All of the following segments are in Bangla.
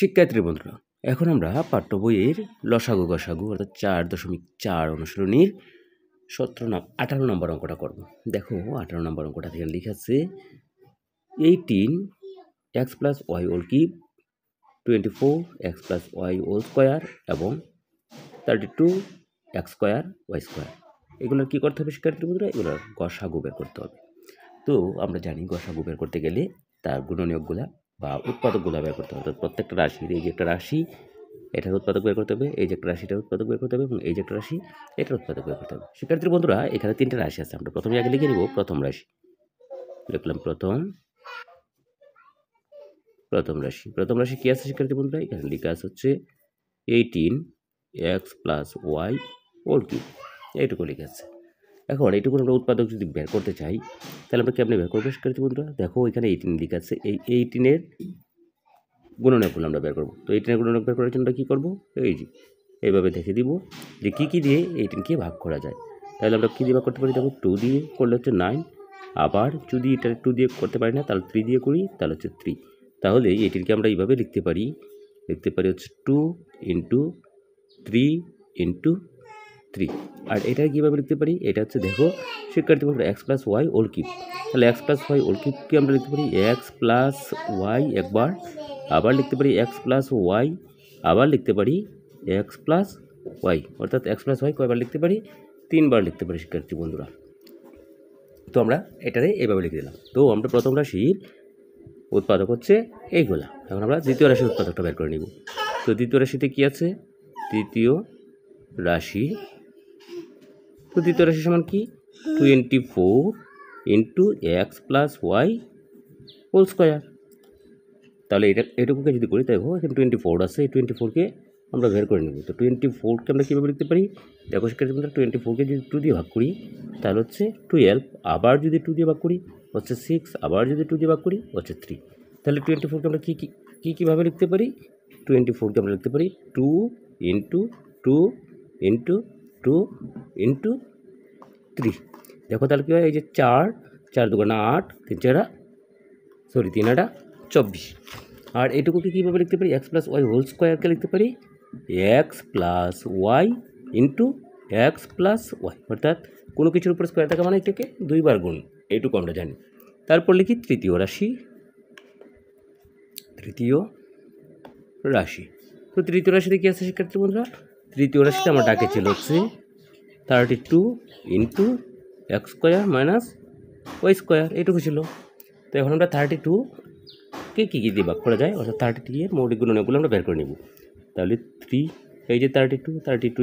শিক্ষার্থী বন্ধুরা, এখন আমরা পাঠ্য বইয়ের লসাগু গসাগু অর্থাৎ 4.4 অনুশীলনীর 18 নম্বর অঙ্কটা করব। দেখো 18 নম্বর অঙ্কটা থেকে লেখা আছে 18x + y whole cube, 24x + y whole square এবং 32x স্কোয়ার y স্কোয়ার। এগুলোর কী করতে হবে শিক্ষার্থী বন্ধুরা? এগুলোর গসাগু বের করতে হবে। তো আমরা জানি গসাগু বের করতে গেলে তার গুণনীয়কগুলা বা উৎপাদকগুলো বের করতে হবে। অর্থাৎ প্রত্যেকটা রাশির এই যে একটা রাশি এটার উৎপাদক বের করতে হবে, এই যে একটা রাশিটার উৎপাদক বের করতে হবে এবং এই যে একটা রাশি এটার উৎপাদক বের করতে হবে। শিক্ষার্থী বন্ধুরা, এখানে 3টে রাশি আছে। আমরা প্রথমে আগে লিখে নিব প্রথম রাশি। লিখলাম প্রথম রাশি। প্রথম রাশি কি আছে শিক্ষার্থী বন্ধুরা? এখানে লেখা আছে হচ্ছে 18x + y হোল কিউব, এইটুকু লেখা আছে। এখন এইটুকু আমরা উৎপাদক যদি বের করতে চাই তাহলে আমরা কেমনে বের করবো শিক্ষার্থী বন্ধুরা? দেখো এখানে 18 লেখা আছে, এই 18-এর গুণনীয়কগুলো আমরা বের করবো। তো 18-এর গুণনীয়ক বের করার জন্য আমরা কী করবো? এই যে এইভাবে দেখে দিব যে কী দিয়ে 18-কে ভাগ করা যায়। তাহলে আমরা কী দিয়ে ভাগ করতে পারি? দেখো 2 দিয়ে করলে হচ্ছে 9, আবার যদি এটা 2 দিয়ে করতে পারি না তাহলে 3 দিয়ে করি, তাহলে হচ্ছে 3। তাহলে 18-কে আমরা এইভাবে লিখতে পারি হচ্ছে 2 × 3 × 3। আর এটা কীভাবে লিখতে পারি? এটা হচ্ছে দেখো শিক্ষার্থী বন্ধুরা x + y হোল কিউব। তাহলে x + y হোল কিউবকে আমরা লিখতে পারি x + y একবার, আবার লিখতে পারি x + y, আবার লিখতে পারি x + y, অর্থাৎ x + y কয়বার লিখতে পারি? 3বার লিখতে পারি শিক্ষার্থী বন্ধুরা। তো আমরা এটারে এভাবে লিখে দিলাম। তো আমরা প্রথম রাশির উৎপাদক হচ্ছে এইগুলা। এখন আমরা দ্বিতীয় রাশির উৎপাদকটা বের করে নিব। তো দ্বিতীয় রাশিতে কি আছে? দ্বিতীয় রাশি সমান কি? 24 × x + y হোল স্কোয়ার। তাহলে এটুকুকে যদি করি দেখো এখানে 24 আছে, এই 24-কে আমরা বের করে নেব। তো 24-কে আমরা কীভাবে লিখতে পারি? দেখো শিক্ষার্থী বন্ধুরা, 24-কে যদি 2 দিয়ে ভাগ করি তাহলে হচ্ছে 12, আবার যদি 2 দিয়ে ভাগ করি হচ্ছে 6, আবার যদি 2 দিয়ে ভাগ করি হচ্ছে 3। তাহলে 24-কে আমরা কীভাবে লিখতে পারি? 24-কে আমরা লিখতে পারি 2 × 2 × 2 × 3। দেখো তাহলে কী হয়? এই যে 4 2 8, 3 8 24। আর এটুকুকে কীভাবে লিখতে পারি? x + y হোল স্কোয়ারকে লিখতে পারি x + y × x + y, অর্থাৎ কোনো কিছুর উপর স্কোয়ার থাকা মানে এটাকে 2বার গুণ, এইটুকু আমরা জানি। তারপর লিখি তৃতীয় রাশি। তো তৃতীয় রাশিতে কী আছে শিক্ষার্থী বন্ধুরা? তৃতীয় রাশিতে আমার ডাকে ছিল হচ্ছে 32 × x স্কোয়ার - y স্কোয়ার, এইটুকু ছিল। তো এখন আমরা 32-কে কী দিয়ে ভাগ করা যায়, অর্থাৎ 32-এর মৌলিক গুণনীয়কগুলো আমরা বের করে নেব। তাহলে 3, এই যে 32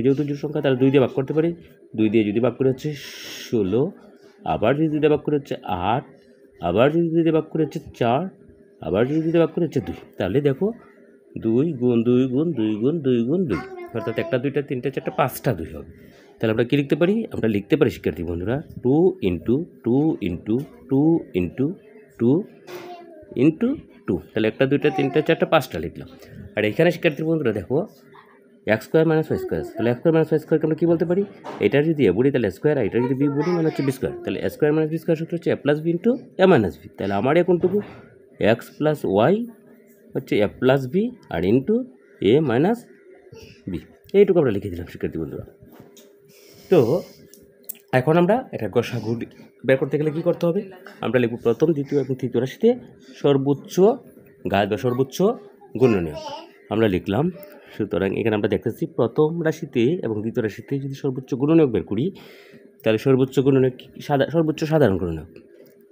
যেহেতু জোড় সংখ্যা তাহলে 2 দিয়ে ভাগ করতে পারি। 2 দিয়ে যদি ভাগ করে হচ্ছে 16, আবার যদি 2 দিয়ে ভাগ করে হচ্ছে 8, আবার যদি 2 দিয়ে ভাগ করে হচ্ছে 4, আবার যদি 2 দিয়ে ভাগ করে হচ্ছে 2। তাহলে দেখো 2 × 2 × 2 × 2 × 2, অর্থাৎ 1টা 2টা 3টা 4টা 5টা 2 হবে। তাহলে আমরা কী লিখতে পারি? আমরা লিখতে পারি শিক্ষার্থী বন্ধুরা 2 × 2 × 2 × 2 × 2। তাহলে 1টা 2টা 3টা 4টা 5টা লিখলাম। আর এখানে শিক্ষার্থী বন্ধুরা দেখো x স্কোয়ার - y স্কোয়ার। তাহলে x স্কোয়ার - y স্কোয়ারকে আমরা কী বলতে পারি? এটা যদি a বলি তাহলে স্কোয়ার, আর এটা যদি b বলি মানে হচ্ছে b স্কোয়ার। তাহলে a স্কোয়ার - b স্কোয়ার সূত্র হচ্ছে a + b × a - b। তাহলে আমার এখনটুকু x + y হচ্ছে a + b আর ইন্টু a - b, এইটুকু আমরা লিখে দিলাম শিক্ষার্থী বন্ধুরা। তো এখন আমরা এটা গসাগু বের করতে গেলে কী করতে হবে? আমরা লিখব প্রথম, দ্বিতীয় এবং তৃতীয় রাশিতে সর্বোচ্চ গুণনীয়ক আমরা লিখলাম। সুতরাং এখানে আমরা দেখতেছি প্রথম রাশিতে এবং দ্বিতীয় রাশিতে যদি সর্বোচ্চ গুণনীয়ক বের করি তাহলে সর্বোচ্চ গুণনীয়ক সর্বোচ্চ সাধারণ গুণনীয়ক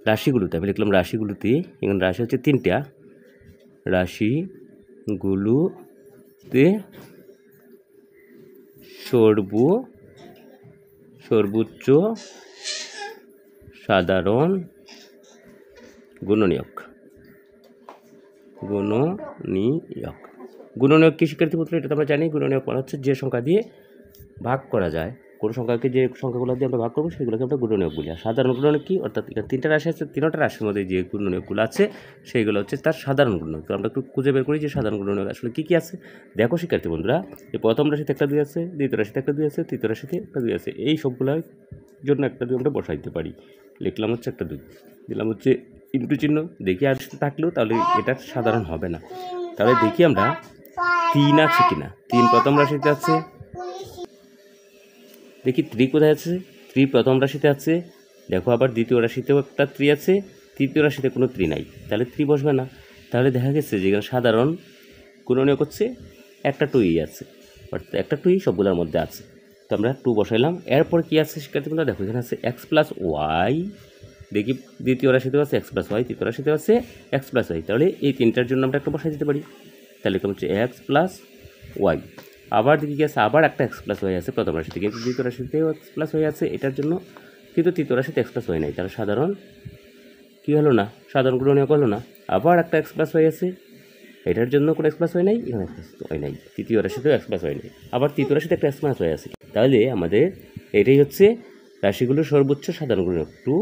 রাশিগুলোতে আমি লিখলাম রাশিগুলোতে। এখানে রাশি হচ্ছে 3টা, রাশিগুলোতে সর্বোচ্চ সাধারণ গুণনীয়ক কি শিক্ষার্থী বলতে এটা তো আমরা জানি। গুণনীয়ক মানে হচ্ছে যে সংখ্যা দিয়ে ভাগ করা যায়, কোনো সংখ্যাকে যে সংখ্যাগুলো দিয়ে আমরা ভাগ করবো সেগুলোকে আমরা গুণনীয়ক বলি। আর সাধারণ গুণনীয়ক কি? অর্থাৎ এখানে 3টা রাশি আছে, 3টা রাশির মধ্যে যে গুণনীয়কগুলো আছে সেইগুলো হচ্ছে তার সাধারণ গুণনীয়ক। তো আমরা একটু খুঁজে বের করি যে সাধারণ গুণনীয়ক আসলে কী আছে। দেখো শিক্ষার্থী বন্ধুরা, এই প্রথম রাশিতে একটা 2 আছে, দ্বিতীয় রাশিতে একটা 2 আছে, তৃতীয় রাশিতে একটা 2 আছে। এই সবগুলোর জন্য একটা 2 আমরা বসাই দিতে পারি। লিখলাম হচ্ছে একটা 2, দিলাম হচ্ছে ইন্টু চিহ্ন। দেখি আর থাকলেও তাহলে এটা সাধারণ হবে না। তাহলে দেখি আমরা 3 আছে কিনা। 3 প্রথম রাশিতে আছে, দেখি 3 কোথায় আছে। 3 প্রথম রাশিতে আছে, দেখো আবার দ্বিতীয় রাশিতেও একটা 3 আছে, তৃতীয় রাশিতে কোনো 3 নাই, তাহলে 3 বসবে না। তাহলে দেখা গেছে যেখানে সাধারণ গুণনীয়ক হচ্ছে একটা 2ই আছে, অর্থাৎ একটা 2ই সবগুলোর মধ্যে আছে। তো আমরা 2 বসাইলাম। এরপর কি আছে শিক্ষার্থীবৃন্দ, দেখো এখানে আছে এক্স প্লাস ওয়াই, দেখি দ্বিতীয় রাশিতেও আছে এক্স প্লাস ওয়াই, তৃতীয় রাশিতেও আছে এক্স প্লাস ওয়াই। তাহলে এই তিনটার জন্য আমরা একটা বসাই দিতে পারি। তাহলে এরকম হচ্ছে এক্স প্লাস ওয়াই। আবার দেখি কি আছে, আবার একটা এক্স প্লাস ওয়াই আছে প্রথম রাশিতে, কিন্তু দ্বিতীয় রাশিতেও এক্স প্লাস ওয়াই আছে এটার জন্য, কিন্তু তৃতীয় রাশিতে এক্স প্লাস ওয়াই নাই, তাহলে সাধারণ কী হলো না, সাধারণ গুণনীয়ক হলো না। আবার একটা এক্স প্লাস ওয়াই আছে, এটার জন্য কোনো এক্স প্লাস ওয়াই নাই, এখানে এক্স প্লাস ওয়াই নাই, তৃতীয় রাশিতেও এক্স প্লাস ওয়াই নাই, আবার তৃতীয় রাশিতে একটা এক্স প্লাস ওয়াই আছে। তাহলে আমাদের এটাই হচ্ছে রাশিগুলোর সর্বোচ্চ সাধারণ গুণনীয়ক 2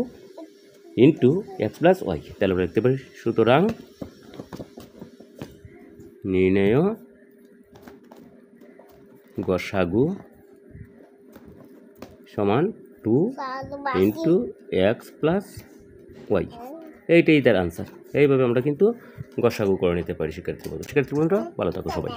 ইন্টু এক্স প্লাস ওয়াই। তাহলে আমরা লিখতে পারি সুতরাং নির্ণেয় গসাগু সমান 2 ইন্টু এক্স প্লাস ওয়াই। এইটাই তার আনসার। এইভাবে আমরা কিন্তু গসাগু করে নিতে পারি শিক্ষার্থী বন্ধুরা। ভালো থাকো সবাই।